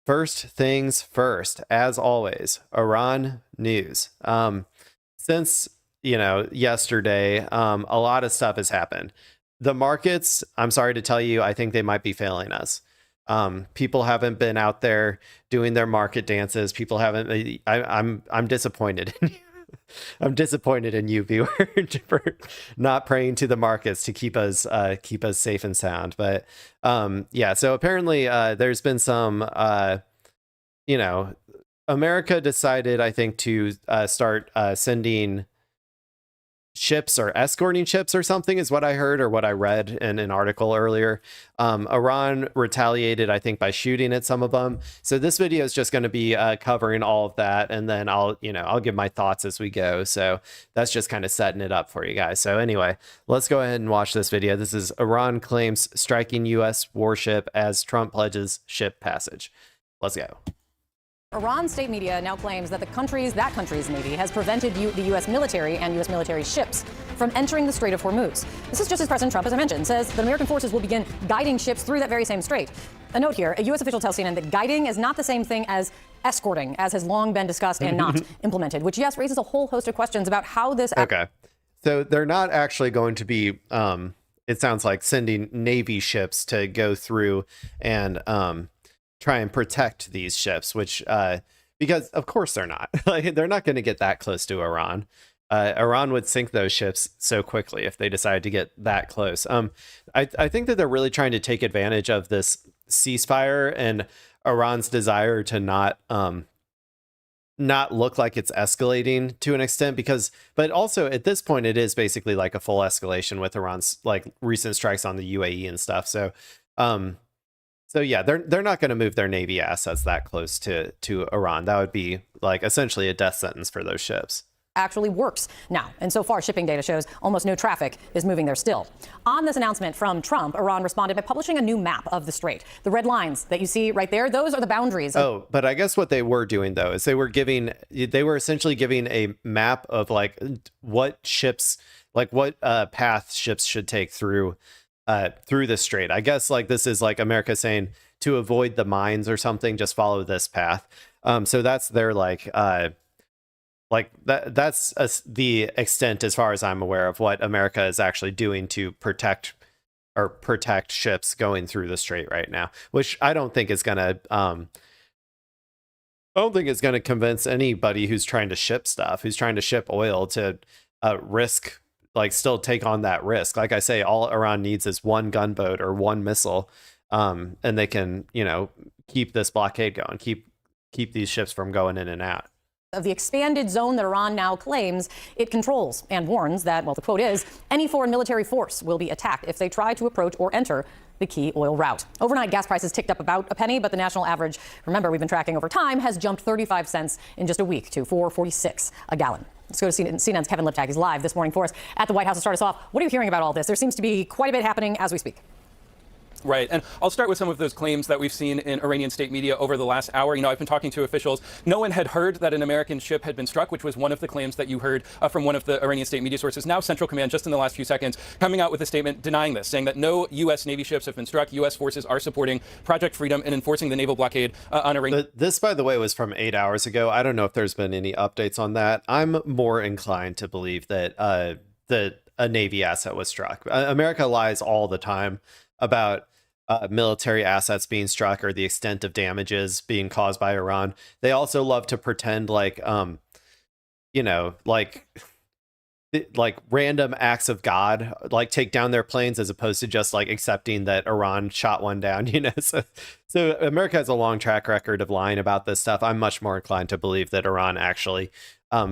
First things first, as always, Iran news. Since, yesterday, a lot of stuff has happened. The markets, I'm sorry to tell you, I think they might be failing us. People haven't been out there doing their market dances. People haven't. I'm disappointed in you. I'm disappointed in you, viewer, for not praying to the markets to keep us safe and sound. But yeah, so apparently there's been some you know, America decided, I think, to start sending ships or escorting ships or something is what I heard or what I read in an article earlier. Iran retaliated, I think, by shooting at some of them. So this video is just going to be covering all of that, and then I'll give my thoughts as we go. So that's just kind of setting it up for you guys. So anyway, let's go ahead and watch this video. This is Iran claims striking U.S. warship as Trump pledges ship passage. Let's go. Iran state media now claims that that country's Navy has prevented the U.S. military and U.S. military ships from entering the Strait of Hormuz. This is just as President Trump, as I mentioned, says that American forces will begin guiding ships through that very same strait. A note here, a U.S. official tells CNN that guiding is not the same thing as escorting, as has long been discussed and not implemented, which, yes, raises a whole host of questions about how this... Okay, so they're not actually going to be, it sounds like, sending Navy ships to go through and... try and protect these ships, which because of course they're not. Like, they're not going to get that close to Iran. Iran would sink those ships so quickly if they decided to get that close. I think that they're really trying to take advantage of this ceasefire and Iran's desire to not look like it's escalating to an extent, but also at this point it is basically like a full escalation with Iran's like recent strikes on the UAE and stuff. So yeah, they're not going to move their Navy assets that close to Iran. That would be like essentially a death sentence for those ships. Actually works now. And so far, shipping data shows almost no traffic is moving there still. On this announcement from Trump, Iran responded by publishing a new map of the strait. The red lines that you see right there, those are the boundaries. Oh, but I guess what they were doing, though, is they were essentially giving a map of like what ships, like what path ships should take through the strait. I guess like this is like America saying to avoid the mines or something, just follow this path. So that's their that's the extent, as far as I'm aware, of what America is actually doing to protect ships going through the strait right now, which I don't think is gonna convince anybody who's trying to ship stuff, who's trying to ship oil, to risk, like, still take on that risk. Like I say, all Iran needs is one gunboat or one missile, and they can, keep this blockade going, keep these ships from going in and out of the expanded zone that Iran now claims it controls, and warns that, well, the quote is, any foreign military force will be attacked if they try to approach or enter the key oil route. Overnight, gas prices ticked up about a penny, but the national average, remember, we've been tracking over time, has jumped 35 cents in just a week to $4.46 a gallon. Let's go to CNN's Kevin Liptak. He's live this morning for us at the White House to start us off. What are you hearing about all this? There seems to be quite a bit happening as we speak. Right. And I'll start with some of those claims that we've seen in Iranian state media over the last hour. I've been talking to officials. No one had heard that an American ship had been struck, which was one of the claims that you heard from one of the Iranian state media sources. Now Central Command, just in the last few seconds, coming out with a statement denying this, saying that no U.S. Navy ships have been struck. U.S. forces are supporting Project Freedom and enforcing the naval blockade on Iran. This, by the way, was from 8 hours ago. I don't know if there's been any updates on that. I'm more inclined to believe that a Navy asset was struck. America lies all the time about military assets being struck or the extent of damages being caused by Iran. They also love to pretend like random acts of God, like take down their planes, as opposed to just like accepting that Iran shot one down. So America has a long track record of lying about this stuff. I'm much more inclined to believe that Iran actually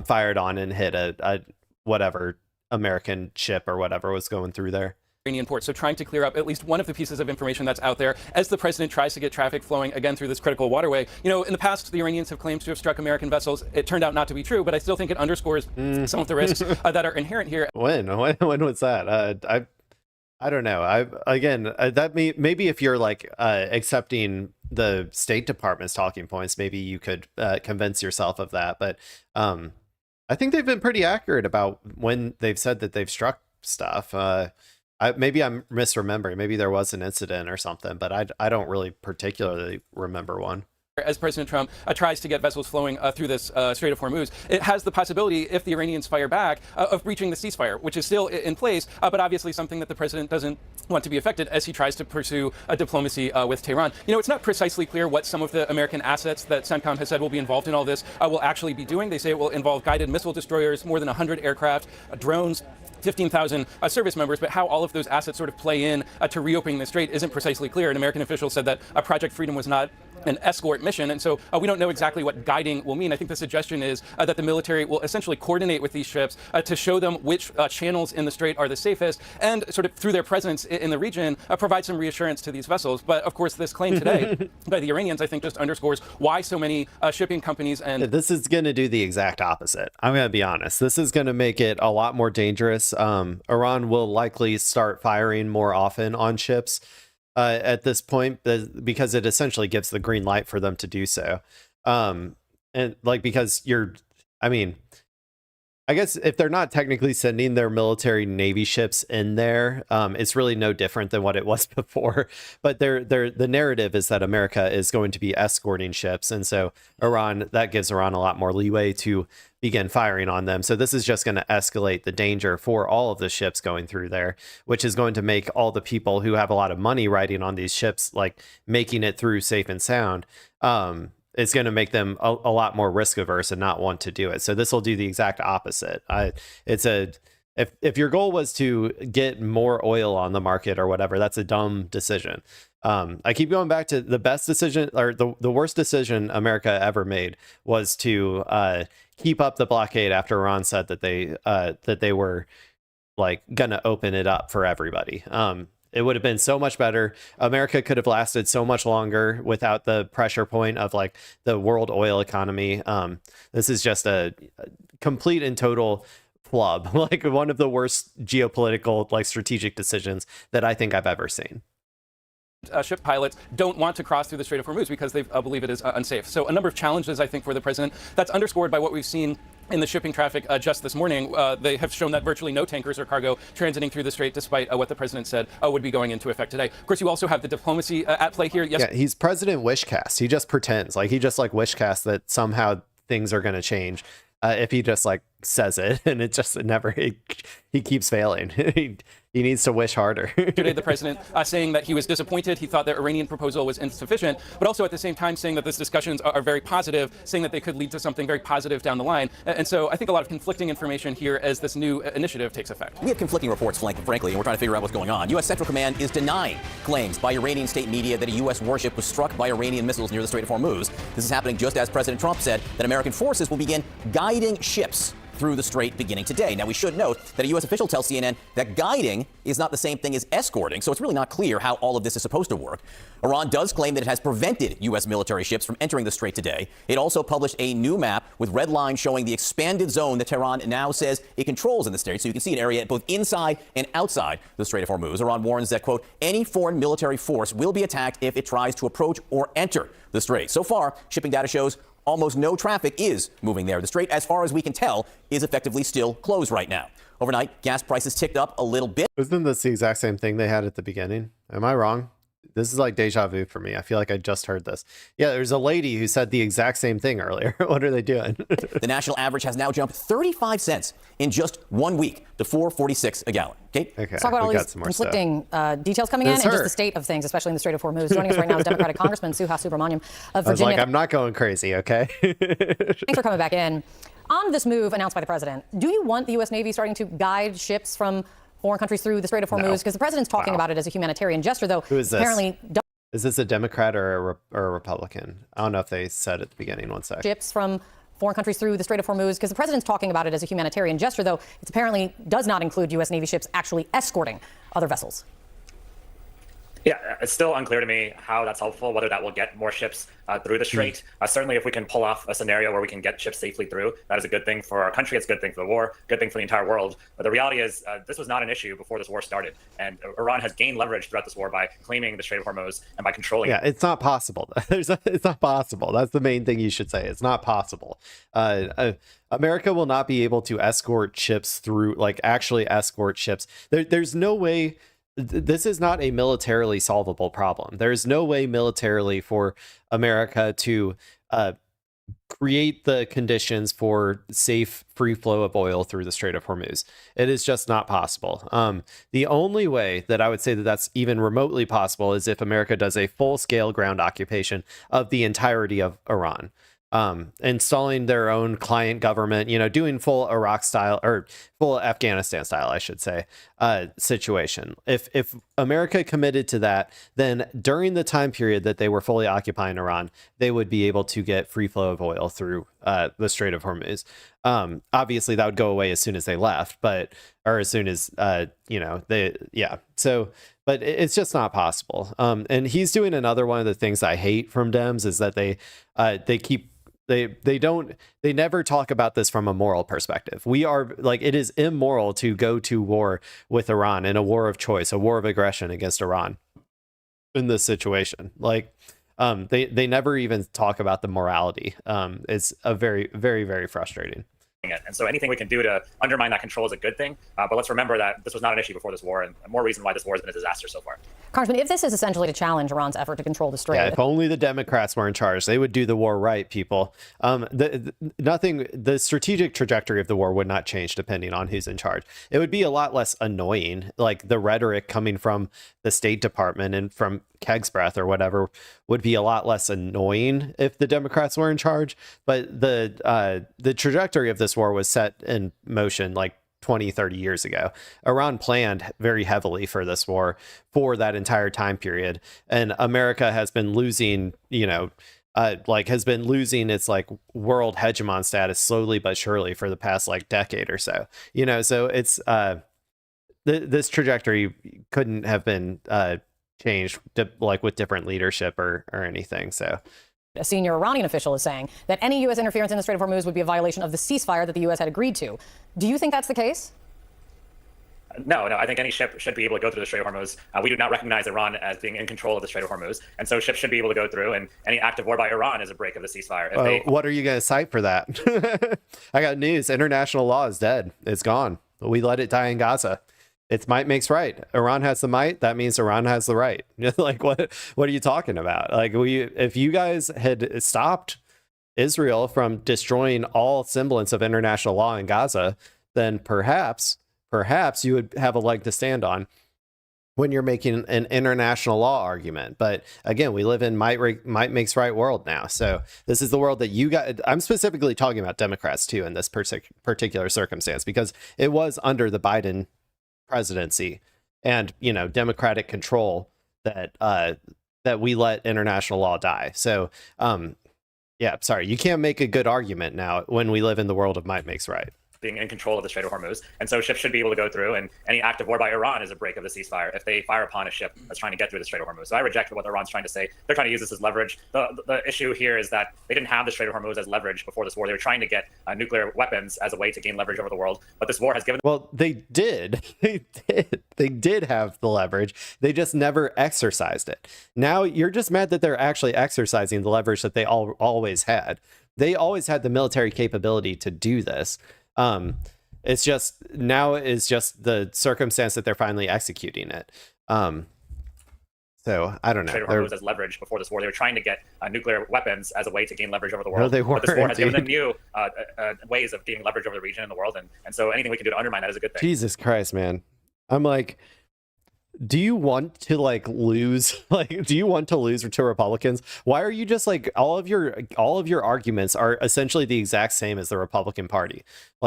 fired on and hit a whatever American ship or whatever was going through there. Iranian port. So trying to clear up at least one of the pieces of information that's out there as the president tries to get traffic flowing again through this critical waterway. In the past, the Iranians have claimed to have struck American vessels. It turned out not to be true, but I still think it underscores some of the risks that are inherent here. When was that? I don't know. Maybe if you're like accepting the State Department's talking points, maybe you could convince yourself of that. But I think they've been pretty accurate about when they've said that they've struck stuff. Maybe I'm misremembering. Maybe there was an incident or something, but I don't really particularly remember one. as President Trump tries to get vessels flowing through this Strait of Hormuz, it has the possibility, if the Iranians fire back, of breaching the ceasefire, which is still in place, but obviously something that the president doesn't want to be affected as he tries to pursue a diplomacy with Tehran. You know, it's not precisely clear what some of the American assets that CENTCOM has said will be involved in all this will actually be doing. They say it will involve guided missile destroyers, more than 100 aircraft, drones, 15,000 service members, but how all of those assets sort of play in to reopening the strait isn't precisely clear. An American official said that Project Freedom was not an escort mission, and so we don't know exactly what guiding will mean. I think the suggestion is that the military will essentially coordinate with these ships to show them which channels in the strait are the safest, and sort of through their presence in the region provide some reassurance to these vessels. But of course, this claim today by the Iranians, I think, just underscores why so many shipping companies and this is going to do the exact opposite. I'm going to be honest. This is going to make it a lot more dangerous. Iran will likely start firing more often on ships at this point, because it essentially gives the green light for them to do so. And like, because I guess if they're not technically sending their military Navy ships in there, it's really no different than what it was before. But the narrative is that America is going to be escorting ships. And so that gives Iran a lot more leeway to begin firing on them. So this is just going to escalate the danger for all of the ships going through there, which is going to make all the people who have a lot of money riding on these ships, like making it through safe and sound, it's going to make them a lot more risk averse and not want to do it. So this will do the exact opposite. If your goal was to get more oil on the market or whatever, that's a dumb decision. I keep going back to the best decision, or the worst decision America ever made was to keep up the blockade after Iran said that they were like gonna open it up for everybody. It would have been so much better. America could have lasted so much longer without the pressure point of like the world oil economy. This is just a complete and total flub, like one of the worst geopolitical, like strategic decisions that I think I've ever seen. Ship pilots don't want to cross through the Strait of Hormuz because they believe it is unsafe. So a number of challenges, I think, for the president. That's underscored by what we've seen in the shipping traffic just this morning. They have shown that virtually no tankers or cargo transiting through the strait, despite what the president said would be going into effect today. Of course, you also have the diplomacy at play here. Yes. Yeah, he's President Wishcast. He just pretends, like he just like wishcasts that somehow things are going to change. If he just like says it, and it just never, he keeps failing. He needs to wish harder. Today, the president saying that he was disappointed. He thought the Iranian proposal was insufficient, but also at the same time saying that these discussions are very positive, saying that they could lead to something very positive down the line. And so I think a lot of conflicting information here as this new initiative takes effect. We have conflicting reports, frankly, and we're trying to figure out what's going on. U.S. Central Command is denying claims by Iranian state media that a U.S. warship was struck by Iranian missiles near the Strait of Hormuz. This is happening just as President Trump said that American forces will begin guiding ships through the strait beginning today. Now, we should note that a U.S. official tells CNN that guiding is not the same thing as escorting, so it's really not clear how all of this is supposed to work. Iran does claim that it has prevented U.S. military ships from entering the strait today. It also published a new map with red lines showing the expanded zone that Tehran now says it controls in the strait, so you can see an area both inside and outside the Strait of Hormuz. Iran warns that, quote, any foreign military force will be attacked if it tries to approach or enter the strait. So far, shipping data shows almost no traffic is moving there. The strait, as far as we can tell, is effectively still closed right now. Overnight, gas prices ticked up a little bit. Isn't this the exact same thing they had at the beginning? Am I wrong? This is like deja vu for me. I feel like I just heard this. Yeah, there's a lady who said the exact same thing earlier. What are they doing? The national average has now jumped 35 cents in just 1 week to $4.46 a gallon. Kate? Okay, let's talk about all these conflicting details coming in and just the state of things, especially in the Strait of Hormuz. Joining us right now is Democratic Congressman Suha Subramaniam of Virginia. I was like, I'm not going crazy, okay? Thanks for coming back in. On this move announced by the president, do you want the U.S. Navy starting to guide ships from foreign countries through the Strait of Hormuz? Because the president's talking about it as a humanitarian gesture, though. Who is this? Apparently, is this a Democrat or a Republican? I don't know if they said at the beginning. One sec. Ships from foreign countries through the Strait of Hormuz, because the president's talking about it as a humanitarian gesture, though it apparently does not include U.S. Navy ships actually escorting other vessels. Yeah, it's still unclear to me how that's helpful, whether that will get more ships through the strait. Certainly, if we can pull off a scenario where we can get ships safely through, that is a good thing for our country. It's a good thing for the war, good thing for the entire world. But the reality is this was not an issue before this war started. And Iran has gained leverage throughout this war by claiming the Strait of Hormuz and by controlling it. Yeah, it's not possible. It's not possible. That's the main thing you should say. It's not possible. America will not be able to escort ships through, like actually escort ships. There's no way this is not a militarily solvable problem. There's no way militarily for America to create the conditions for safe free flow of oil through the Strait of Hormuz. It is just not possible. The only way that I would say that that's even remotely possible is if America does a full-scale ground occupation of the entirety of Iran. Installing their own client government, doing full Iraq style or full Afghanistan style, I should say, situation. If America committed to that, then during the time period that they were fully occupying Iran, they would be able to get free flow of oil through the Strait of Hormuz. Obviously, that would go away as soon as they left, or as soon as So, but it's just not possible. And he's doing another one of the things I hate from Dems is that they never talk about this from a moral perspective. It is immoral to go to war with Iran in a war of choice, a war of aggression against Iran in this situation. They never even talk about the morality. It's a very, very, very frustrating. And so anything we can do to undermine that control is a good thing. But let's remember that this was not an issue before this war, and more reason why this war has been a disaster so far. Congressman, if this is essentially to challenge Iran's effort to control the Strait. Yeah, if only the Democrats were in charge, they would do the war right, people. The strategic trajectory of the war would not change depending on who's in charge. It would be a lot less annoying, like the rhetoric coming from the State Department and from Keg's breath or whatever would be a lot less annoying if the Democrats were in charge. But the trajectory of this war was set in motion like 20, 30 years ago. Iran planned very heavily for this war for that entire time period. And America has been losing, has been losing its world hegemon status slowly but surely for the past decade or so. So it's this trajectory couldn't have been changed with different leadership or anything. So a senior Iranian official is saying that any U.S. interference in the Strait of Hormuz would be a violation of the ceasefire that the U.S. had agreed to. Do you think that's the case? No. I think any ship should be able to go through the Strait of Hormuz. We do not recognize Iran as being in control of the Strait of Hormuz. And so ships should be able to go through, and any act of war by Iran is a break of the ceasefire. What are you going to cite for that? I got news. International law is dead. It's gone. We let it die in Gaza. It's might makes right. Iran has the might. That means Iran has the right. What are you talking about? If you guys had stopped Israel from destroying all semblance of international law in Gaza, then perhaps you would have a leg to stand on when you're making an international law argument. But again, we live in might makes right world now. So this is the world that you got. I'm specifically talking about Democrats too in this particular circumstance, because it was under the Biden presidency and Democratic control that we let international law die. So sorry, you can't make a good argument now when we live in the world of might makes right. Being in control of the Strait of Hormuz. And so ships should be able to go through, and any act of war by Iran is a break of the ceasefire if they fire upon a ship that's trying to get through the Strait of Hormuz. So I reject what Iran's trying to say. They're trying to use this as leverage. The issue here is that they didn't have the Strait of Hormuz as leverage before this war. They were trying to get nuclear weapons as a way to gain leverage over the world. But this war has given... Well, they did. They did have the leverage. They just never exercised it. Now you're just mad that they're actually exercising the leverage that they always had. They always had the military capability to do this. It's just now is just the circumstance that they're finally executing it. So I don't know. Strait of Hormuz as leverage before this war. They were trying to get nuclear weapons as a way to gain leverage over the world. No, they weren't, but this war has given them new ways of gaining leverage over the region and the world. And so anything we can do to undermine that is a good thing. Jesus Christ, man. I'm like, do you want to lose? Do you want to lose to Republicans? Why are you just all of your arguments are essentially the exact same as the Republican Party?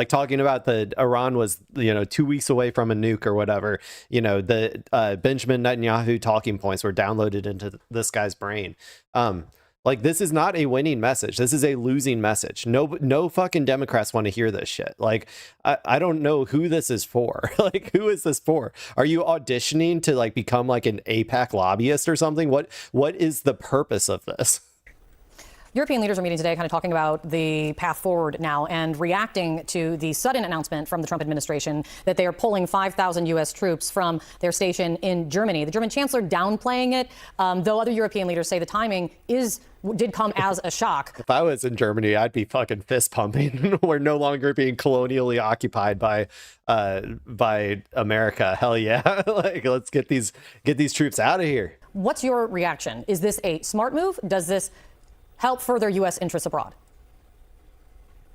Talking about Iran was 2 weeks away from a nuke or whatever. The Benjamin Netanyahu talking points were downloaded into this guy's brain. This is not a winning message. This is a losing message. No fucking Democrats want to hear this shit. I don't know who this is for. Who is this for? Are you auditioning to become an AIPAC lobbyist or something? What is the purpose of this? European leaders are meeting today, kind of talking about the path forward now and reacting to the sudden announcement from the Trump administration that they are pulling 5,000 U.S. troops from their station in Germany. The German chancellor downplaying it, though other European leaders say the timing did come as a shock. If I was in Germany, I'd be fucking fist pumping. We're no longer being colonially occupied by America. Hell yeah. Like, let's get these troops out of here. What's your reaction? Is this a smart move? Does this help further U.S. interests abroad?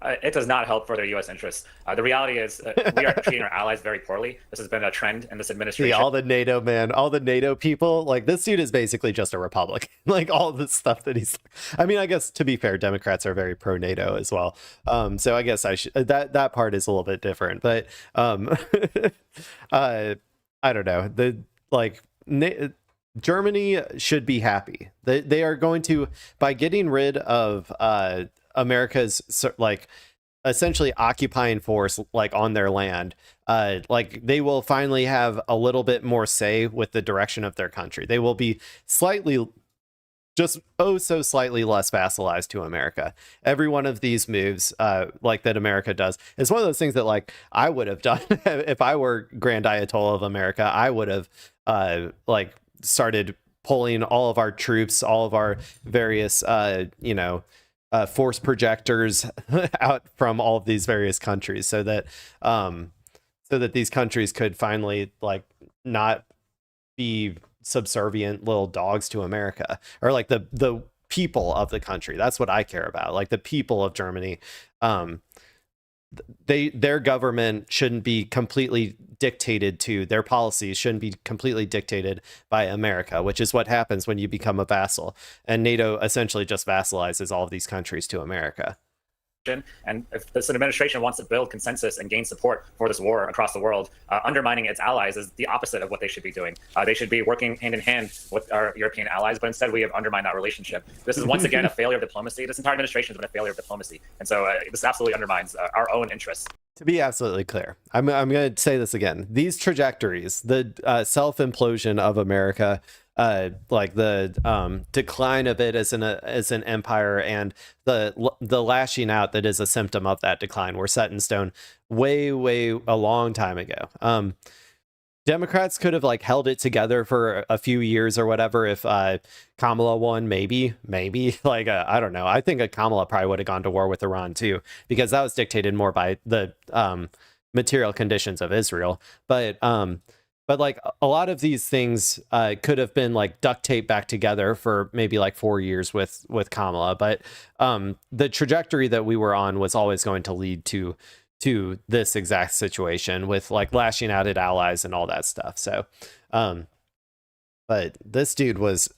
It does not help further U.S. interests. The reality is we are treating our allies very poorly. This has been a trend in this administration. See, all the NATO people, like, this dude is basically just a Republican. Like, all the stuff that I mean, I guess, to be fair, Democrats are very pro-NATO as well. So I guess that part is a little bit different. But I don't know. Germany should be happy. They are going to, by getting rid of America's like essentially occupying force like on their land, like they will finally have a little bit more say with the direction of their country. They will be slightly so slightly less vassalized to America. Every one of these moves like that America does is one of those things that like I would have done if I were Grand Ayatollah of America. I would have like started pulling all of our troops, all of our various force projectors out from all of these various countries, so that these countries could finally like not be subservient little dogs to America, or like the people of the country. That's what I care about. Like the people of Germany, their government shouldn't be completely dictated to, their policies shouldn't be completely dictated by America, which is what happens when you become a vassal. And NATO essentially just vassalizes all of these countries to America. And if this administration wants to build consensus and gain support for this war across the world, undermining its allies is the opposite of what they should be doing. They should be working hand in hand with our European allies, but instead we have undermined that relationship. This is once again a failure of diplomacy. This entire administration has been a failure of diplomacy. And so this absolutely undermines our own interests. To be absolutely clear, I'm going to say this again. These trajectories, the self-implosion of America, like the decline of it as an empire, and the lashing out that is a symptom of that decline, were set in stone way a long time ago. Democrats could have like held it together for a few years or whatever if Kamala won, maybe like I don't know. I think Kamala probably would have gone to war with Iran too, because that was dictated more by the material conditions of Israel. But like a lot of these things could have been like duct taped back together for maybe like 4 years with Kamala. But the trajectory that we were on was always going to lead to this exact situation with like lashing out at allies and all that stuff. So, but this dude was,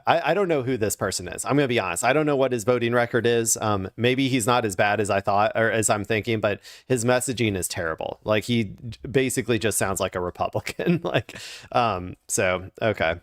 I don't know who this person is. I'm going to be honest. I don't know what his voting record is. Maybe he's not as bad as I thought, or as I'm thinking, but his messaging is terrible. Like he basically just sounds like a Republican. Like, so, okay.